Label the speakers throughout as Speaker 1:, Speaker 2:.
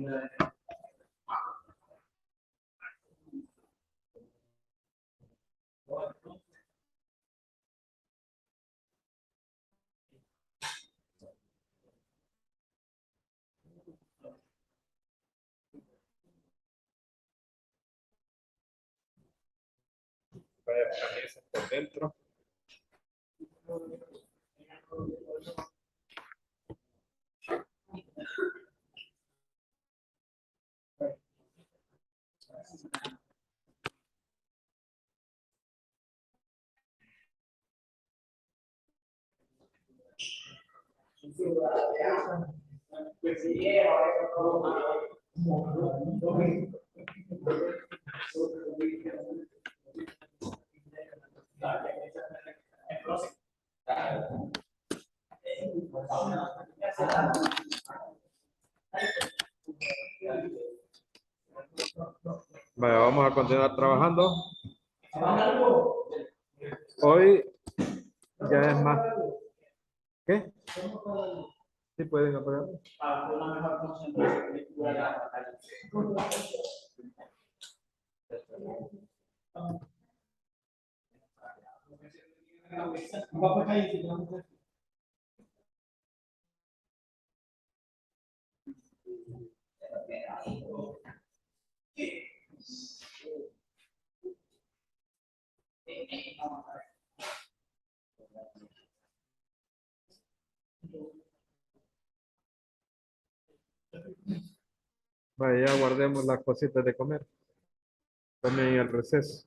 Speaker 1: Vaya camisa por dentro. Vaya, vamos a continuar trabajando. Hoy ya es más. ¿Qué? Sí, pueden apagar. Vaya, ya guardemos las cositas de comer. También el receso.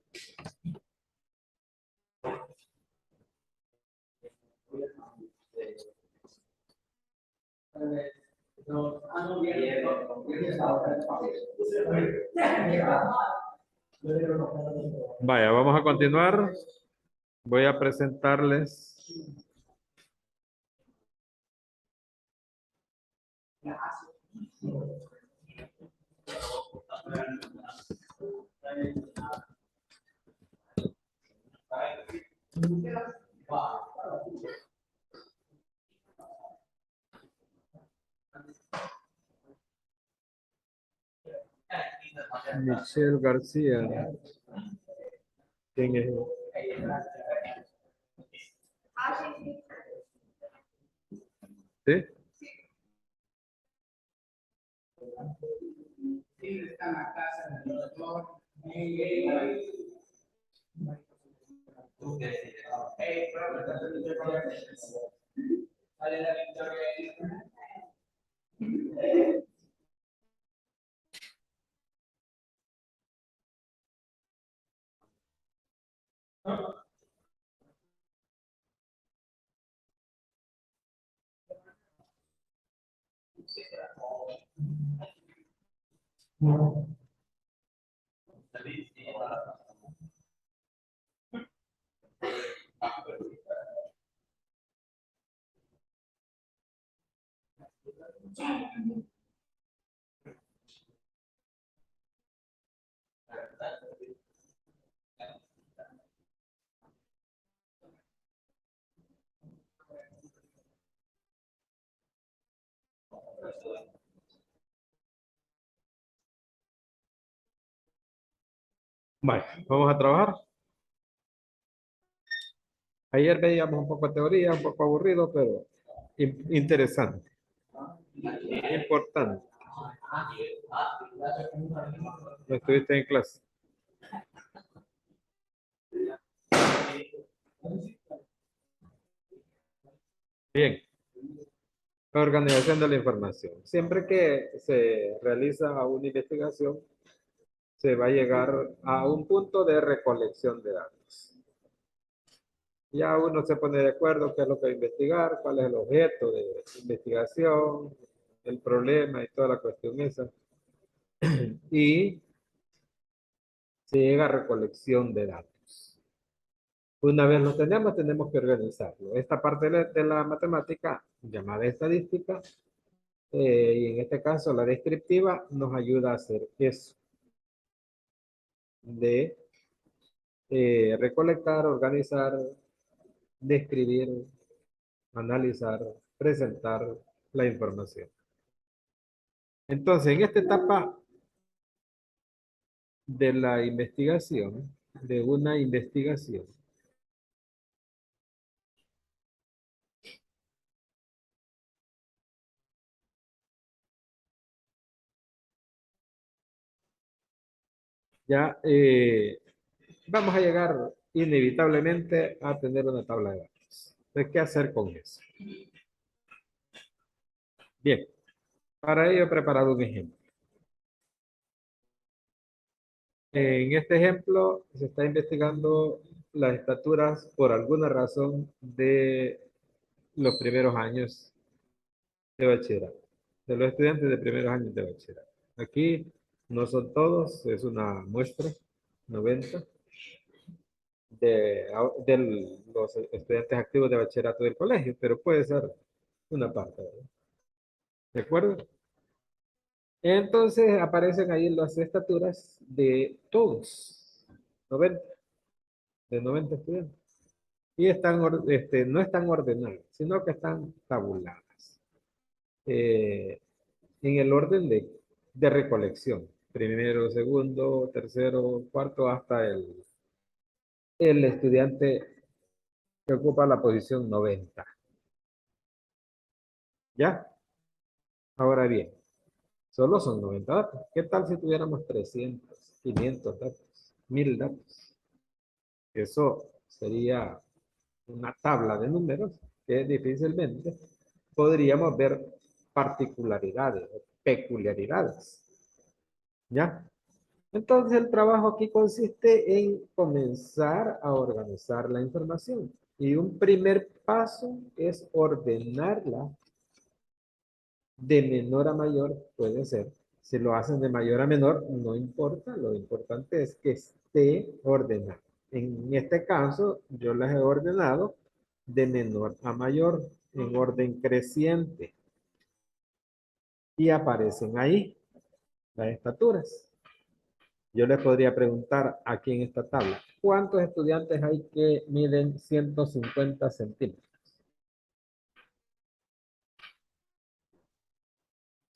Speaker 1: Vaya, vamos a continuar. Voy a presentarles Michelle García. ¿Quién es? ¿Sí? Vale, vamos a trabajar. Ayer veíamos un poco de teoría, un poco aburrido, pero interesante. Importante. ¿No estuviste en clase? Bien. Organización de la información. Siempre que se realiza una investigación, se va a llegar a un punto de recolección de datos. Ya uno se pone de acuerdo qué es lo que va a investigar, cuál es el objeto de investigación, el problema y toda la cuestión esa. Y se llega a recolección de datos. Una vez lo tenemos, tenemos que organizarlo. Esta parte de la matemática, llamada estadística, y en este caso la descriptiva, nos ayuda a hacer eso. De recolectar, organizar, describir, analizar, presentar la información. Entonces, en esta etapa de la investigación, de una investigación, ya vamos a llegar inevitablemente a tener una tabla de datos. Entonces, ¿qué hacer con eso? Bien, para ello he preparado un ejemplo. En este ejemplo se está investigando las estaturas por alguna razón de los primeros años de bachillerato, de los estudiantes de primeros años de bachillerato. Aquí no son todos, es una muestra, 90, de los estudiantes activos de bachillerato del colegio, pero puede ser una parte, ¿verdad? ¿De acuerdo? Entonces aparecen ahí las estaturas de todos, 90, de 90 estudiantes. Y no están ordenadas, sino que están tabuladas. En el orden de recolección. Primero, segundo, tercero, cuarto, hasta el estudiante que ocupa la posición 90. ¿Ya? Ahora bien, solo son 90 datos. ¿Qué tal si tuviéramos 300, 500 datos, 1000 datos? Eso sería una tabla de números que difícilmente podríamos ver particularidades o peculiaridades. ¿Ya? Entonces el trabajo aquí consiste en comenzar a organizar la información. Y un primer paso es ordenarla de menor a mayor, puede ser. Si lo hacen de mayor a menor, no importa, lo importante es que esté ordenado. En este caso, yo las he ordenado de menor a mayor, en orden creciente. Y aparecen ahí las estaturas. Yo les podría preguntar aquí en esta tabla, ¿cuántos estudiantes hay que miden 150 centímetros?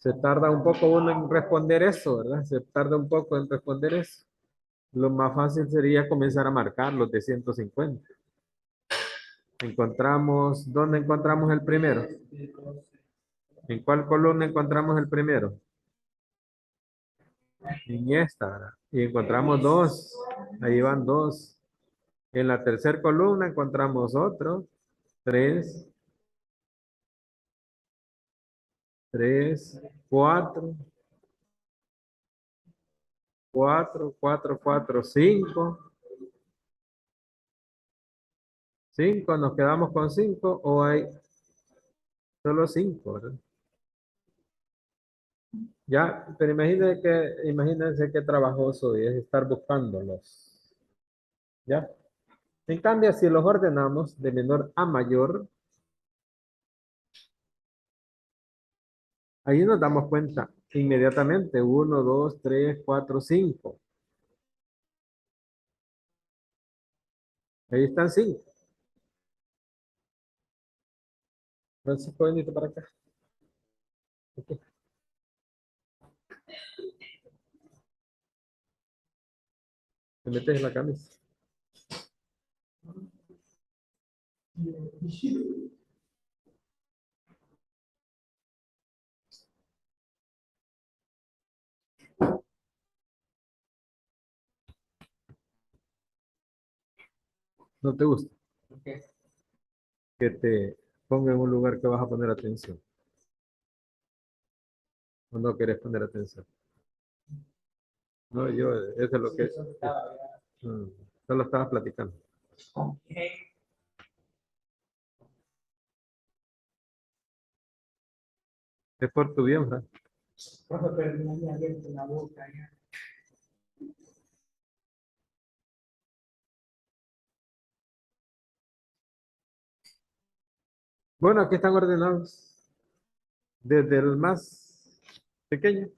Speaker 1: Se tarda un poco uno en responder eso, ¿verdad? Se tarda un poco en responder eso. Lo más fácil sería comenzar a marcar los de 150. ¿Dónde encontramos el primero? ¿En cuál columna encontramos el primero? En esta, ¿verdad? Y encontramos dos. Ahí van dos. En la tercera columna encontramos otro. Tres, tres, cuatro, cuatro, cuatro, cuatro, cinco. Cinco, nos quedamos con cinco o hay solo cinco, ¿verdad? Ya, pero imagínense qué trabajoso es estar buscándolos. ¿Ya? En cambio, si los ordenamos de menor a mayor, ahí nos damos cuenta inmediatamente. Uno, dos, tres, cuatro, cinco. Ahí están cinco. Francisco, venite para acá. Aquí. Te metes en la camisa. ¿No te gusta? Que te ponga en un lugar que vas a poner atención. ¿O no quieres poner atención? No, eso es lo que... Mm, solo estabas platicando. Es por tu bien, ¿verdad? Profe, pero no me abierto la boca ya. Bueno, aquí están ordenados desde el más pequeño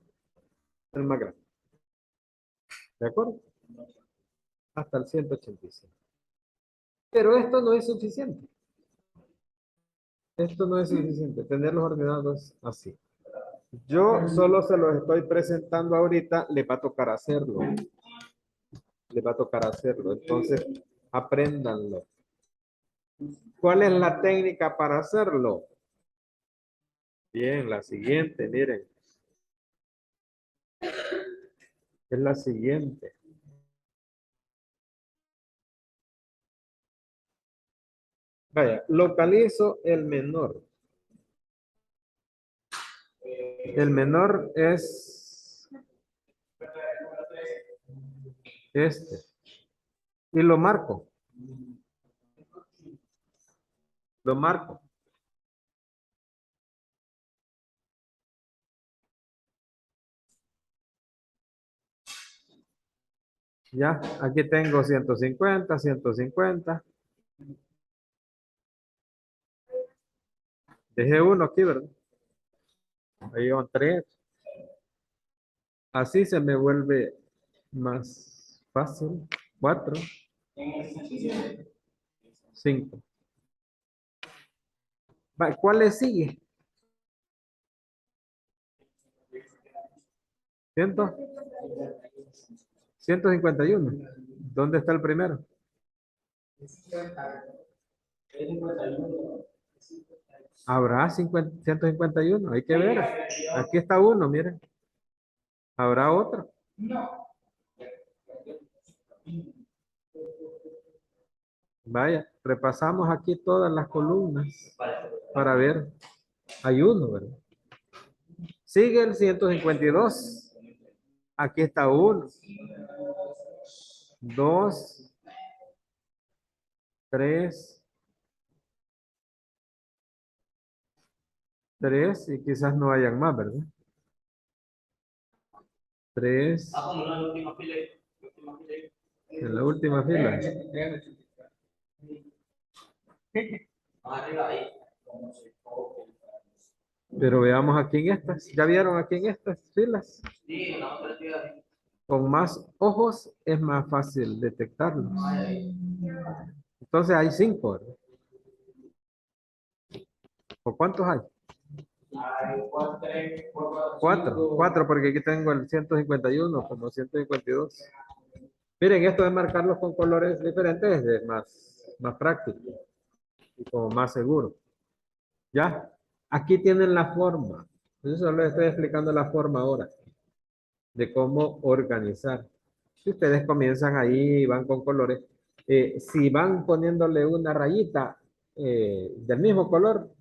Speaker 1: al más grande. ¿De acuerdo? Hasta el 185. Pero esto no es suficiente. Esto no es suficiente. Tenerlos ordenados así. Yo solo se los estoy presentando ahorita, le va a tocar hacerlo. Le va a tocar hacerlo. Entonces, apréndanlo. ¿Cuál es la técnica para hacerlo? Bien, la siguiente, miren. Es la siguiente. Vaya, localizo el menor. El menor es este. Y lo marco. Lo marco. Ya, aquí tengo 150, 150. Dejé uno aquí, ¿verdad? Ahí van tres. Así se me vuelve más fácil. Cuatro, cinco. ¿Cuál le sigue? ¿Ciento? 151. ¿Dónde está el primero? Habrá 151. Hay que ver. Aquí está uno, miren. Habrá otro. Vaya, repasamos aquí todas las columnas para ver. Hay uno, ¿verdad? Sigue el 152. Aquí está uno, dos, tres, tres, y quizás no hayan más, ¿verdad? Tres. En la última fila. Pero veamos aquí en estas. ¿Ya vieron aquí en estas filas? Con más ojos es más fácil detectarlos. Entonces hay cinco, ¿verdad? ¿O cuántos hay? Cuatro, porque aquí tengo el 151 como 152. Miren, esto de marcarlos con colores diferentes es más práctico y como más seguro. ¿Ya? Aquí tienen la forma. Yo solo les estoy explicando la forma ahora de cómo organizar. Si ustedes comienzan ahí y van con colores, si van poniéndole una rayita del mismo color,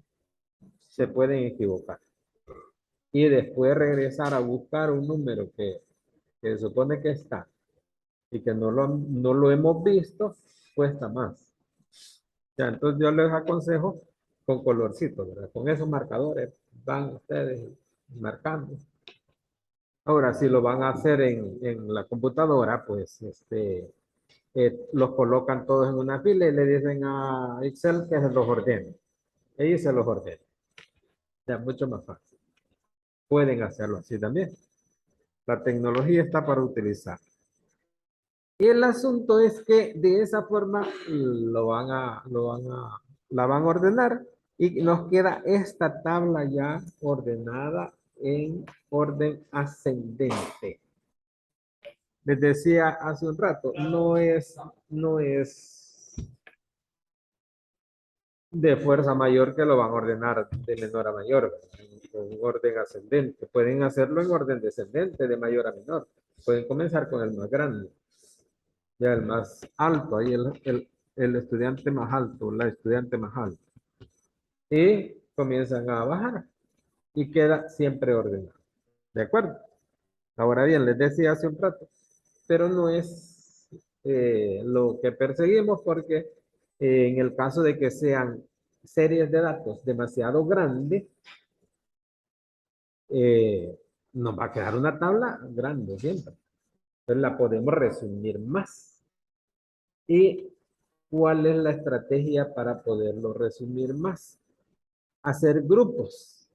Speaker 1: se pueden equivocar. Y después regresar a buscar un número que se supone que está y que no lo hemos visto, cuesta más. Ya, entonces yo les aconsejo con colorcitos, ¿verdad? Con esos marcadores van ustedes marcando. Ahora, si lo van a hacer en la computadora, pues los colocan todos en una fila y le dicen a Excel que se los ordene. Ellos se los ordena. Ya, mucho más fácil. Pueden hacerlo así también. La tecnología está para utilizar. Y el asunto es que de esa forma la van a ordenar y nos queda esta tabla ya ordenada en orden ascendente. Les decía hace un rato, no es de fuerza mayor que lo van a ordenar de menor a mayor, en orden ascendente. Pueden hacerlo en orden descendente, de mayor a menor. Pueden comenzar con el más grande. Ya el más alto, ahí el estudiante más alto, la estudiante más alta. Y comienzan a bajar y queda siempre ordenado. ¿De acuerdo? Ahora bien, les decía hace un rato, pero no es lo que perseguimos porque en el caso de que sean series de datos demasiado grandes, nos va a quedar una tabla grande siempre. Entonces la podemos resumir más. ¿Y cuál es la estrategia para poderlo resumir más? Hacer grupos.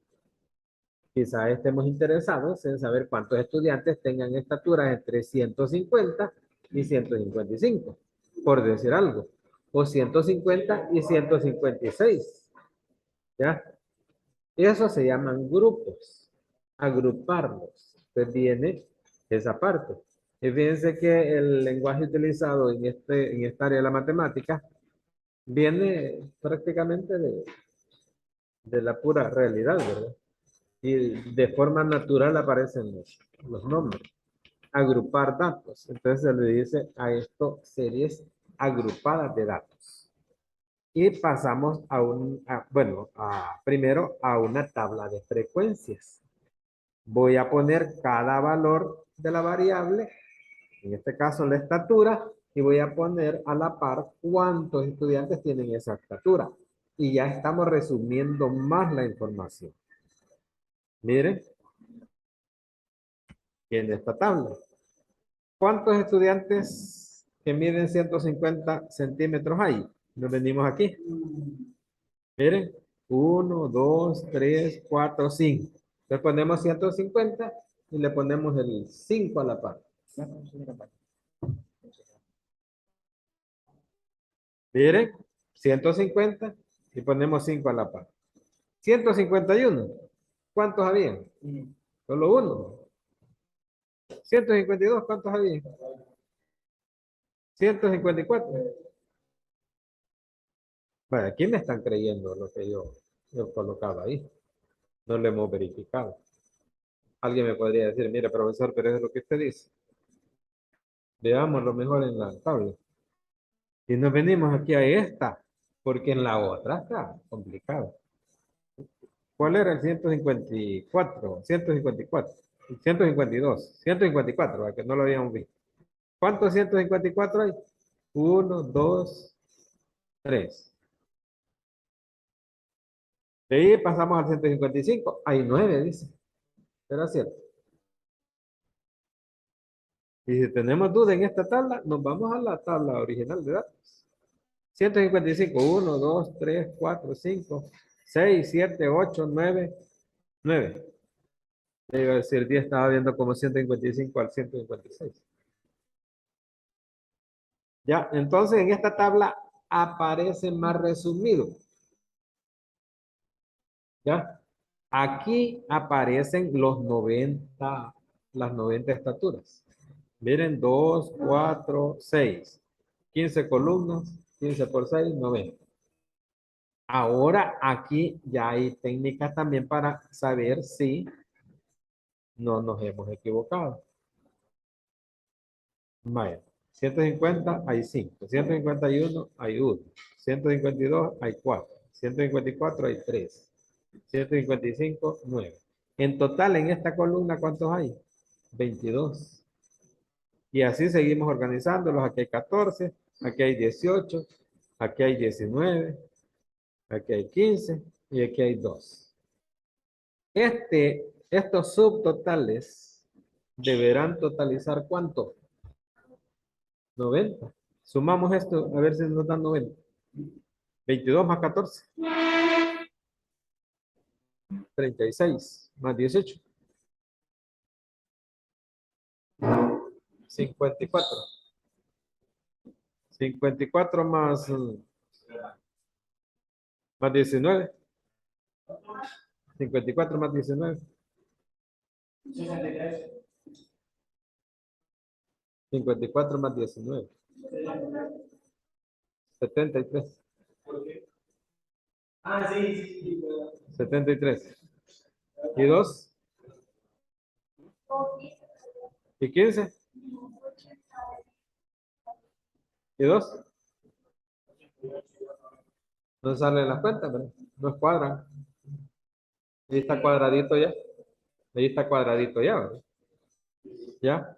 Speaker 1: Quizá estemos interesados en saber cuántos estudiantes tengan estaturas entre 150 y 155, por decir algo. O 150 y 156. ¿Ya? Eso se llaman grupos. agruparlos. Entonces viene esa parte. Y fíjense que el lenguaje utilizado en esta área de la matemática viene prácticamente de la pura realidad, ¿verdad? Y de forma natural aparecen los nombres. Agrupar datos. Entonces se le dice a esto series agrupadas de datos. Y pasamos primero a una tabla de frecuencias. Voy a poner cada valor de la variable, en este caso la estatura, y voy a poner a la par cuántos estudiantes tienen esa estatura. Y ya estamos resumiendo más la información. Miren, en esta tabla. ¿Cuántos estudiantes que miden 150 centímetros hay? Nos venimos aquí. Miren, 1, 2, 3, 4, 5. Le ponemos 150 y le ponemos el 5 a la par. Miren, 150 y ponemos 5 a la par. 151. ¿Cuántos había? Solo uno. 152, ¿cuántos había? 154. Bueno, aquí me están creyendo lo que yo colocaba ahí. No lo hemos verificado. Alguien me podría decir, mire, profesor, pero es lo que usted dice. Veamos lo mejor en la tabla. Y nos venimos aquí a esta, porque en la otra está complicado. ¿Cuál era el 154? 154, 152, 154, a que no lo habíamos visto. ¿Cuántos 154 hay? 1, 2, 3. De ahí pasamos al 155. Hay 9, dice. ¿Será cierto? Y si tenemos duda en esta tabla, nos vamos a la tabla original de datos. 155, 1, 2, 3, 4, 5, 6, 7, 8, 9, 9. Le iba a decir, el día estaba viendo como 155 al 156. Ya, entonces en esta tabla aparece más resumido. Ya, aquí aparecen las 90 estaturas. Miren, 2, 4, 6. 15 columnas, 15 por 6, 90. Ahora aquí ya hay técnicas también para saber si no nos hemos equivocado. Vaya, 150 hay 5, 151 hay 1, 152 hay 4, 154 hay 3, 155, 9. En total en esta columna, ¿cuántos hay? 22. Y así seguimos organizándolos. Aquí hay 14, aquí hay 18, aquí hay 19, aquí hay 15 y aquí hay 2. Estos subtotales deberán totalizar ¿cuánto? 90. Sumamos esto a ver si nos dan 90. 22 más 14. 36 más 18. 54. 54 más 19. 54 más 19. 54 más 19. 73. Ah, sí, sí. 73. ¿Y 2? ¿Y 15? ¿Y 2? No salen las cuentas, ¿verdad? No cuadran. Ahí está cuadradito ya. Ahí está cuadradito ya, ¿verdad? Ya.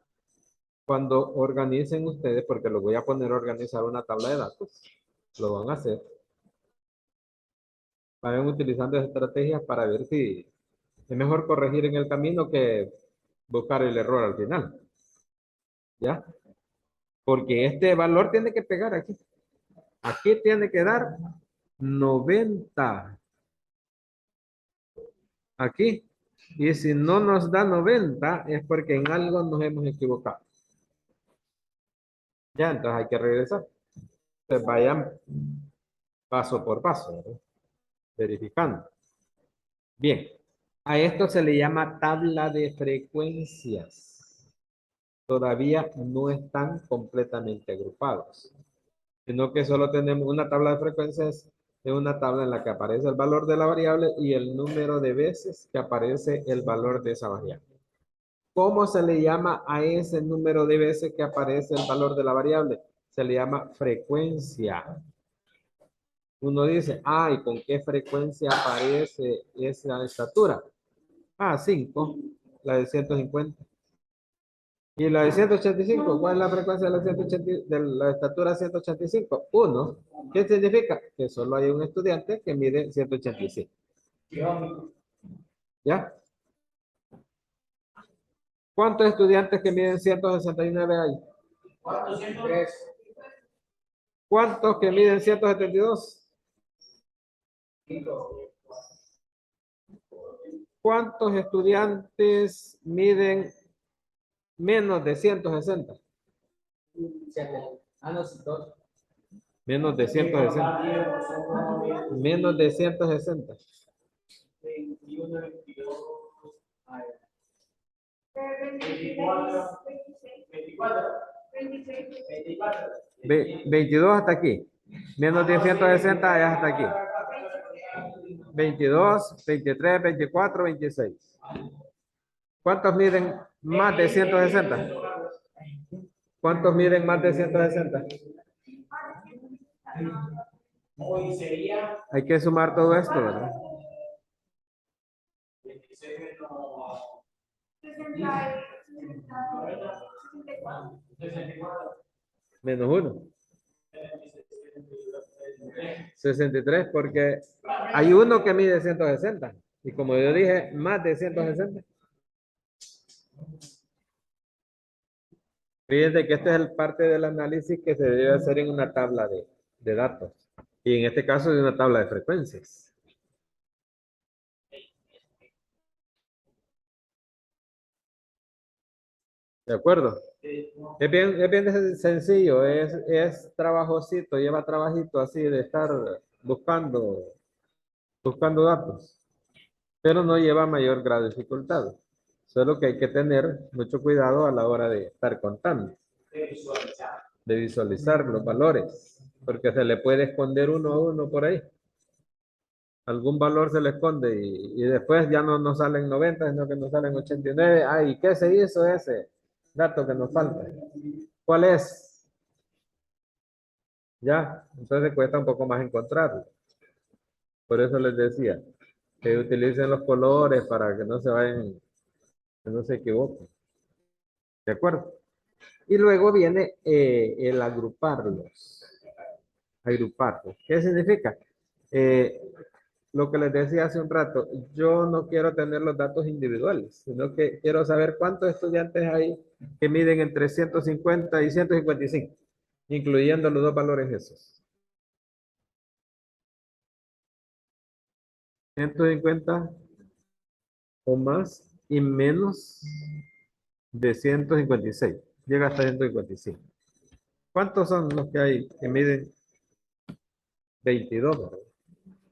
Speaker 1: Cuando organicen ustedes, porque los voy a poner a organizar una tabla de datos, lo van a hacer. Vayan utilizando estrategias para ver si es mejor corregir en el camino que buscar el error al final. ¿Ya? Porque este valor tiene que pegar aquí. Aquí tiene que dar 90. Aquí. Y si no nos da 90 es porque en algo nos hemos equivocado. Ya, entonces hay que regresar. Entonces vayan paso por paso, ¿verdad? Verificando. Bien. A esto se le llama tabla de frecuencias. Todavía no están completamente agrupados, sino que solo tenemos una tabla de frecuencias, es una tabla en la que aparece el valor de la variable y el número de veces que aparece el valor de esa variable. ¿Cómo se le llama a ese número de veces que aparece el valor de la variable? Se le llama frecuencia. Uno dice, ¿y con qué frecuencia aparece esa estatura? 5, la de 150. ¿Y la de 185? ¿Cuál es la frecuencia de la, 180 de la estatura 185? 1. ¿Qué significa? Que solo hay un estudiante que mide 185. ¿Ya? ¿Cuántos estudiantes que miden 169 hay? 403. ¿Cuántos que miden 172? 5. ¿Cuántos estudiantes miden menos de 160? No, sí, dos. Menos de 160. Menos de 160. 21, 22, 24, 24, 22 hasta aquí. Menos de 160 es hasta aquí. 22, 23, 24, 26. ¿Cuántos miden más de 160? ¿Cuántos miden más de 160? Hay que sumar todo esto, ¿verdad? Menos 1. 63 porque hay uno que mide 160. Y como yo dije, más de 160. Fíjense que este es el parte del análisis que se debe hacer en una tabla de datos. Y en este caso de una tabla de frecuencias. ¿De acuerdo? Es bien sencillo, es trabajosito, lleva trabajito así de estar buscando datos, pero no lleva mayor grado de dificultad. Solo que hay que tener mucho cuidado a la hora de estar contando, de visualizar los valores, porque se le puede esconder uno a uno por ahí. Algún valor se le esconde y después ya no salen 90, sino que nos salen 89. ¿Y qué se hizo ese dato que nos falta? ¿Cuál es? Ya, entonces cuesta un poco más encontrarlo. Por eso les decía que utilicen los colores para que no se vayan, que no se equivoquen. ¿De acuerdo? Y luego viene el agruparlos. Agruparlos. ¿Qué significa? Eh, lo que les decía hace un rato, yo no quiero tener los datos individuales, sino que quiero saber cuántos estudiantes hay que miden entre 150 y 155, incluyendo los dos valores esos. 150 o más y menos de 156. Llega hasta 155. ¿Cuántos son los que hay que miden 22?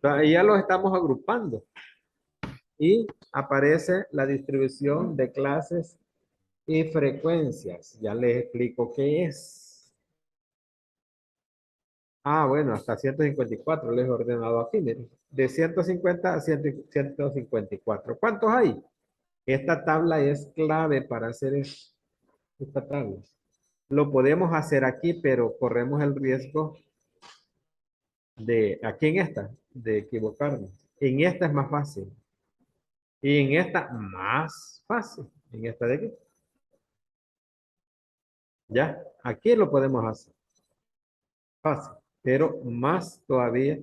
Speaker 1: Ahí ya los estamos agrupando. Y aparece la distribución de clases y frecuencias. Ya les explico qué es. Bueno, hasta 154 les he ordenado aquí, miren. De 150 a 154. ¿Cuántos hay? Esta tabla es clave para hacer esta tabla. Lo podemos hacer aquí, pero corremos el riesgo aquí en esta, de equivocarnos. En esta es más fácil. Y en esta más fácil. En esta de aquí. Ya, aquí lo podemos hacer. Fácil. Pero más todavía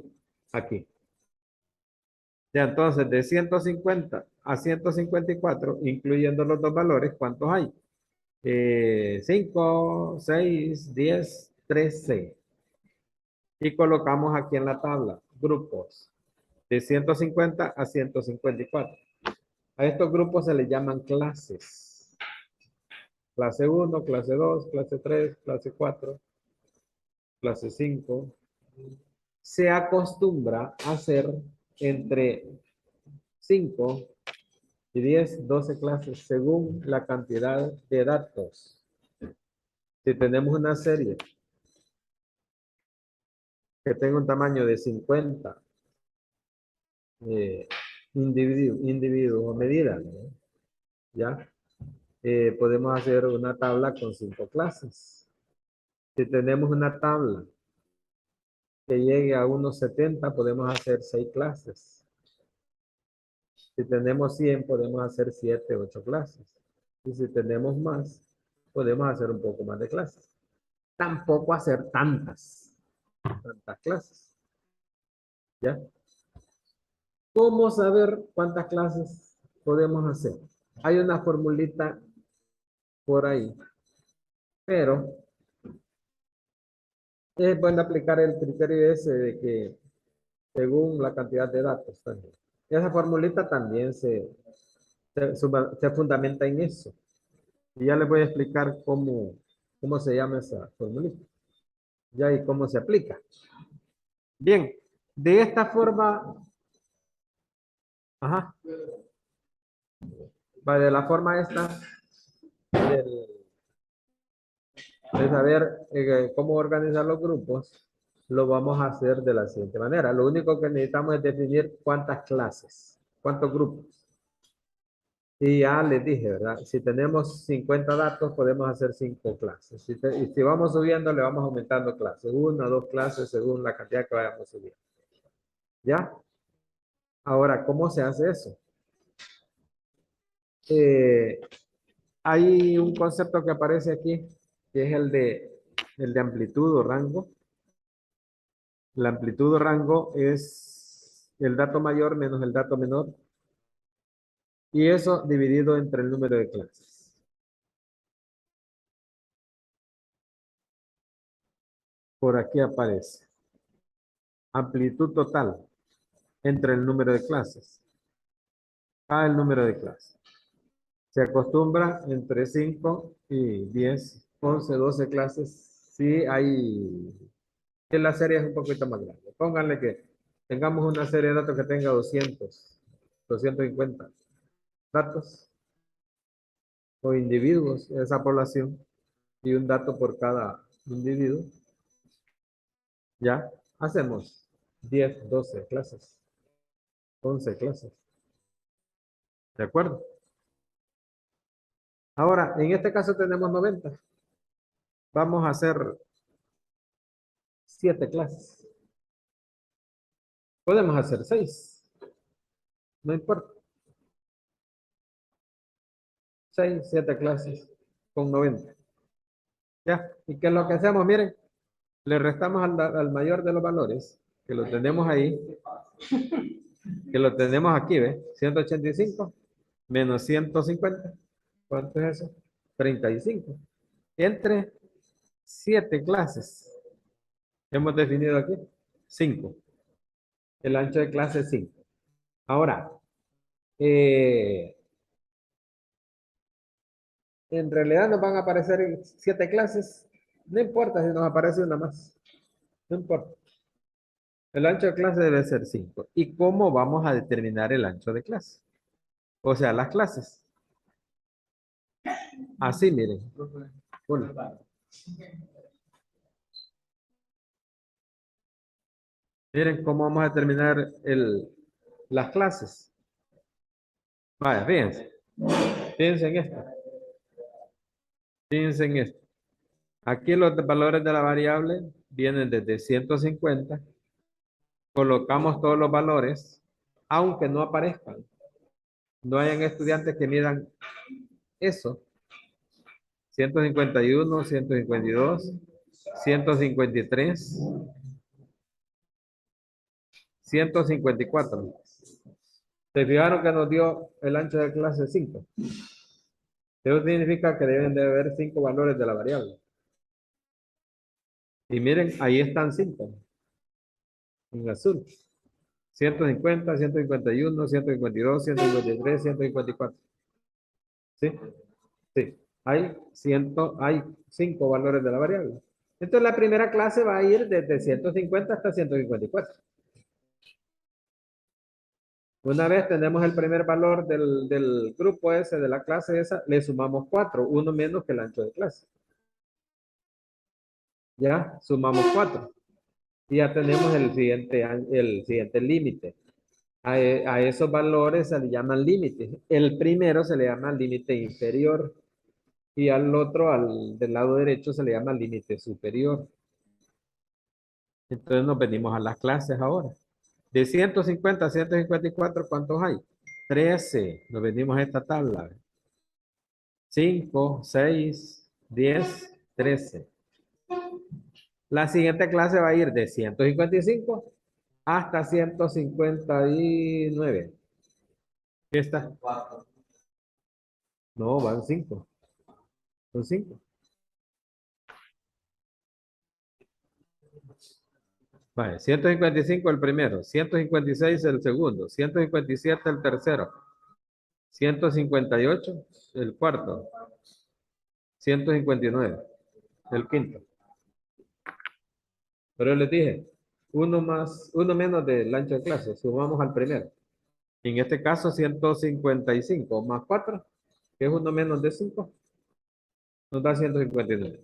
Speaker 1: aquí. Ya, entonces de 150 a 154, incluyendo los dos valores, ¿cuántos hay? 5, 6, 10, 13. Y colocamos aquí en la tabla grupos de 150 a 154. A estos grupos se les llaman clases. Clase 1, clase 2, clase 3, clase 4, clase 5. Se acostumbra a hacer entre 5 y 10, 12 clases según la cantidad de datos. Si tenemos una serie que tenga un tamaño de 50 individuos o medidas, ¿no? ¿Ya? Podemos hacer una tabla con 5 clases. Si tenemos una tabla que llegue a unos 70, podemos hacer 6 clases. Si tenemos 100, podemos hacer 7, 8 clases. Y si tenemos más, podemos hacer un poco más de clases. Tampoco hacer tantas clases. ¿Ya? ¿Cómo saber cuántas clases podemos hacer? Hay una formulita por ahí, pero es bueno aplicar el criterio ese de que según la cantidad de datos también. Esa formulita también se fundamenta en eso. Y ya les voy a explicar cómo se llama esa formulita. Ya y cómo se aplica. Bien, de esta forma, ajá, va de la forma esta, del- de saber cómo organizar los grupos, lo vamos a hacer de la siguiente manera. Lo único que necesitamos es definir cuántas clases, cuántos grupos. Y ya les dije, ¿verdad? Si tenemos 50 datos, podemos hacer 5 clases. Y si vamos subiendo, le vamos aumentando clases. 1, 2 clases según la cantidad que vayamos subiendo. ¿Ya? Ahora, ¿cómo se hace eso? Eh, Hay un concepto que aparece aquí, que es el de amplitud o rango. La amplitud o rango es el dato mayor menos el dato menor. Y eso dividido entre el número de clases. Por aquí aparece. Amplitud total entre el número de clases. El número de clases. Se acostumbra entre 5 y 10, 11, 12 clases. Sí hay que la serie es un poquito más grande. Pónganle que tengamos una serie de datos que tenga 250 datos o individuos de esa población y un dato por cada individuo. Ya hacemos 10, 12 clases, 11 clases. ¿De acuerdo? Ahora, en este caso tenemos 90. Vamos a hacer 7 clases. Podemos hacer 6. No importa. 6, 7 clases con 90. ¿Ya? ¿Y qué es lo que hacemos? Miren, le restamos al mayor de los valores, que lo tenemos ahí, que lo tenemos aquí, ¿ves? 185 menos 150. ¿Cuánto es eso? 35. Entre 7 clases. Hemos definido aquí 5. El ancho de clase es 5. Ahora, eh, en realidad nos van a aparecer 7 clases. No importa si nos aparece una más. No importa. El ancho de clase debe ser 5. ¿Y cómo vamos a determinar el ancho de clase? O sea, las clases. Así, miren. Uno. Miren cómo vamos a determinar las clases. Vaya, fíjense. Fíjense en esto. Fíjense en esto. Aquí los valores de la variable vienen desde 150. Colocamos todos los valores, aunque no aparezcan. No hayan estudiantes que midan eso. 151, 152, 153, 154. ¿Se fijaron que nos dio el ancho de clase 5? Eso significa que deben de haber 5 valores de la variable. Y miren, ahí están 5 en azul. 150, 151, 152, 153, 154. ¿Sí? Sí. Hay 5 valores de la variable. Entonces la primera clase va a ir desde 150 hasta 154. Una vez tenemos el primer valor del grupo ese, de la clase esa, le sumamos 4, uno menos que el ancho de clase. Ya, sumamos 4. Y ya tenemos el siguiente límite. A esos valores se le llaman límites. El primero se le llama límite inferior y al otro, del lado derecho, se le llama límite superior. Entonces nos venimos a las clases ahora. De 150 a 154, ¿cuántos hay? 13. Nos venimos a esta tabla. 5, 6, 10, 13. La siguiente clase va a ir de 155 hasta 159. ¿Qué está? No, van 5. Son 5. Vale, 155 el primero, 156 el segundo, 157 el tercero, 158 el cuarto, 159 el quinto. Pero les dije, uno menos del ancho de clase, sumamos al primero. En este caso, 155 más 4, que es uno menos de 5, nos da 159.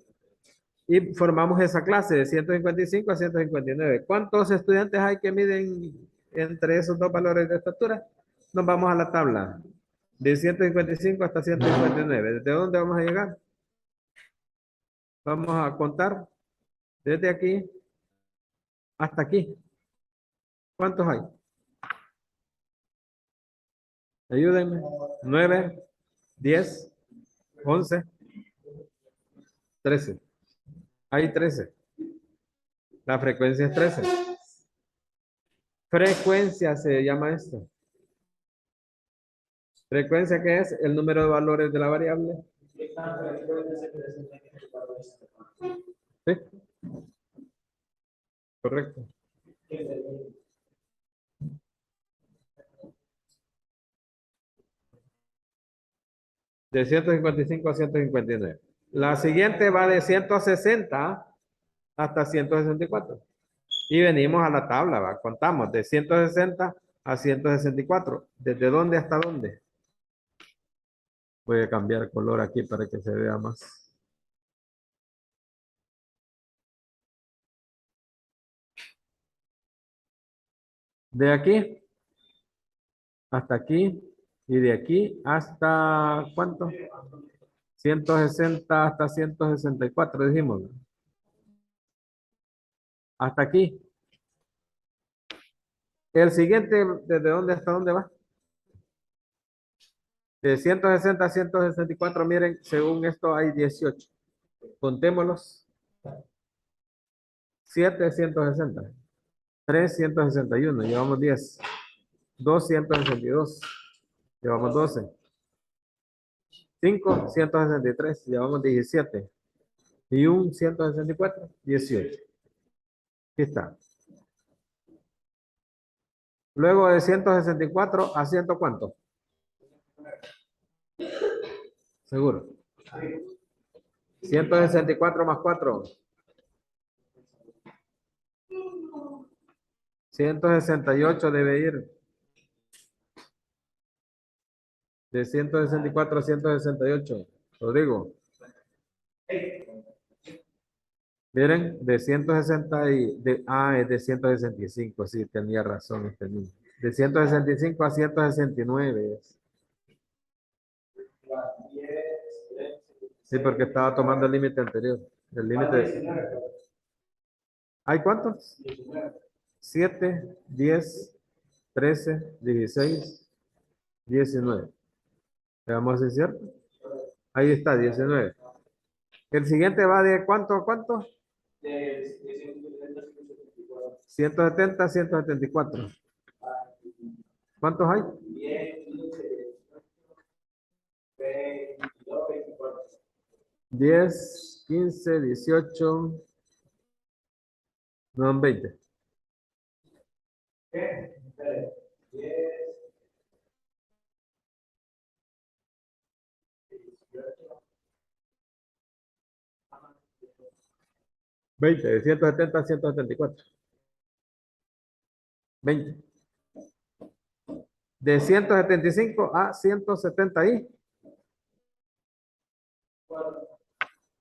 Speaker 1: Y formamos esa clase de 155 a 159. ¿Cuántos estudiantes hay que miden entre esos dos valores de estatura? Nos vamos a la tabla de 155 hasta 159. ¿Desde dónde vamos a llegar? Vamos a contar desde aquí hasta aquí. ¿Cuántos hay? Ayúdenme. 9, 10, 11, 13. Hay 13. La frecuencia es 13. Frecuencia se llama esto. Frecuencia, ¿qué es? El número de valores de la variable. ¿Sí? Correcto. De 155 a 159. La siguiente va de 160 hasta 164. Y venimos a la tabla, ¿va? Contamos de 160 a 164. ¿Desde dónde hasta dónde? Voy a cambiar color aquí para que se vea más. De aquí hasta aquí y de aquí hasta ¿cuánto? 160 hasta 164, dijimos. Hasta aquí. El siguiente, ¿desde dónde hasta dónde va? De 160 a 164, miren, según esto hay 18. Contémoslos. 7, 160. 3, 161. Llevamos 10. 2, 162. Llevamos 12. 5, 163. Llevamos 17. Y un 164, 18. Aquí está. Luego de 164 a 100, ¿cuánto? Seguro. 164 más 4. 168 debe ir. De 164 a 168. Rodrigo. Miren, de 160 es de 165. Sí, tenía razón este niño. De 165 a 169. Sí, porque estaba tomando el límite anterior. El límite. ¿Hay cuántos? 7, 10, 13, 16, 19. ¿Le vamos a decir cierto? Ahí está, 19. El siguiente va de ¿cuánto a cuánto? 170, 174. ¿Cuántos hay? 10, 15, 18, no, 20. 20, de 170 a 174. 20. De 175 a 170 y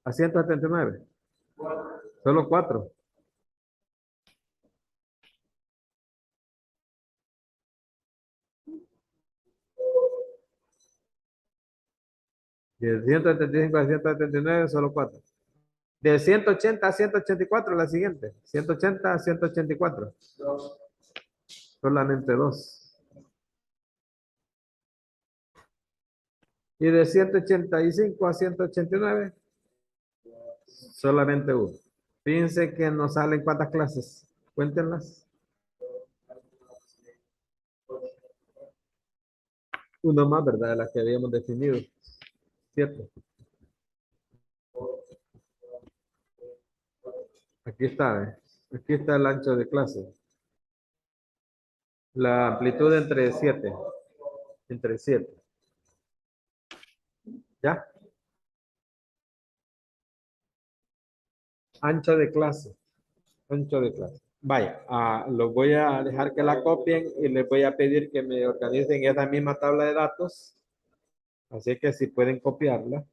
Speaker 1: a 179. Solo 4. De 175 a 179, solo 4. De 180 a 184, la siguiente. 180 a 184. Solamente 2. Y de 185 a 189, solamente 1. Fíjense que nos salen cuántas clases. Cuéntenlas. Uno más, ¿verdad? De las que habíamos definido. 7. Aquí está, ¿eh? Aquí está el ancho de clase. La amplitud entre 7. Entre 7. ¿Ya? Ancho de clase. Ancho de clase. Vaya, los voy a dejar que la copien y les voy a pedir que me organicen esa misma tabla de datos. Así que si pueden copiarla.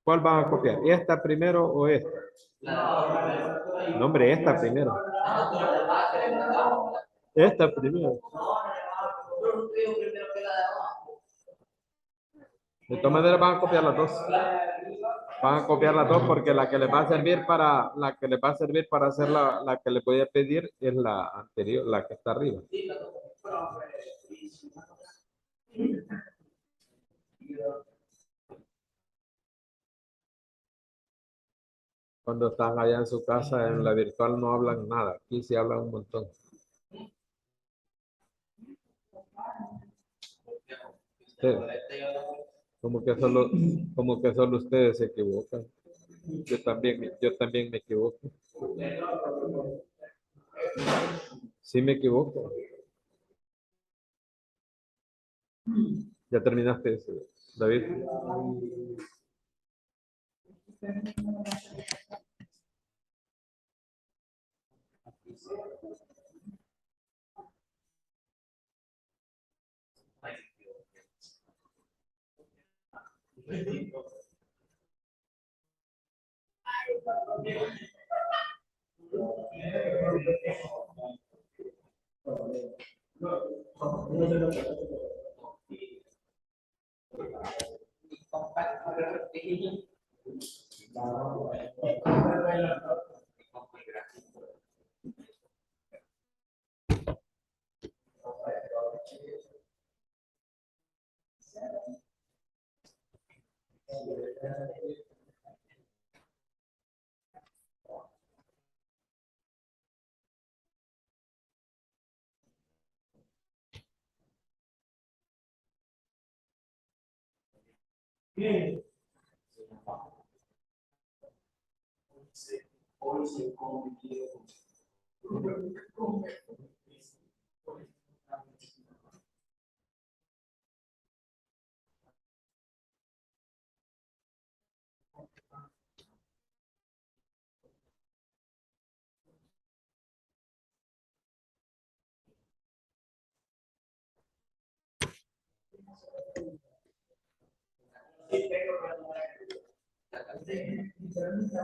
Speaker 1: ¿Cuál van a copiar? ¿Esta primero o esta? No, hombre, esta primero. Esta primero. De todas maneras van a copiar las dos. Van a copiar las dos porque la que les va a servir para hacer la que les voy a pedir es la anterior, la que está arriba. Cuando están allá en su casa, en la virtual no hablan nada. Aquí sí hablan un montón. Ustedes. Como que solo ustedes se equivocan. Yo también me equivoco. Sí me equivoco. Ya terminaste eso, David.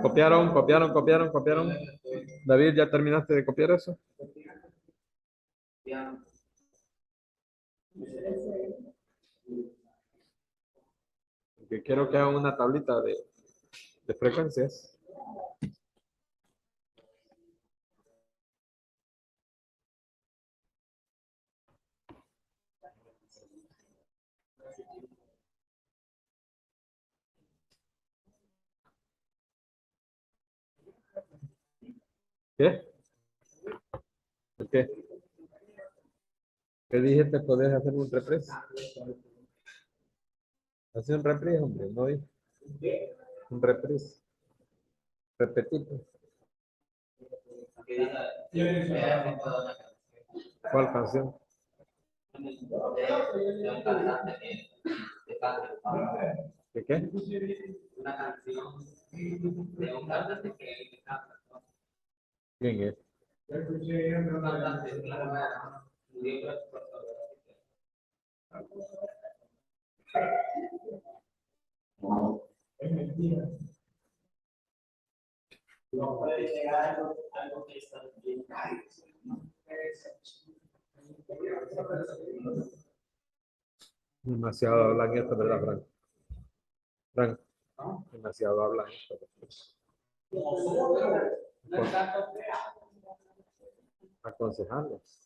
Speaker 1: Copiaron. David, ¿ya terminaste de copiar eso? Porque quiero que hagan una tablita de frecuencias. ¿Qué? ¿Qué? ¿Qué dije? ¿Te podés hacer un reprise? Hace un reprise, hombre, no dije. Un reprise. Repetir. ¿Cuál canción? ¿De qué? ¿Quién es?
Speaker 2: No puede llegar algo que está bien.
Speaker 1: Demasiado hablan esto, ¿verdad, Frank? Frank, demasiado hablan esto. Aconsejarlos.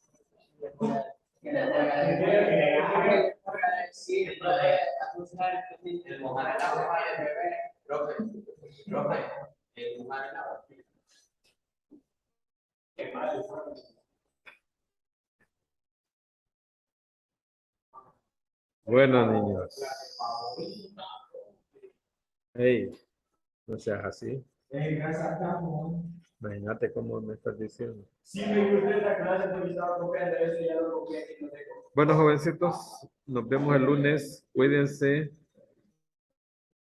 Speaker 1: Bueno, niños. Hey, no seas así. Imagínate cómo me estás diciendo.
Speaker 2: Sí, me gusta esta clase porque estaba copiando eso y ya lo copié y no tengo.
Speaker 1: Bueno, jovencitos, nos vemos el lunes. Cuídense.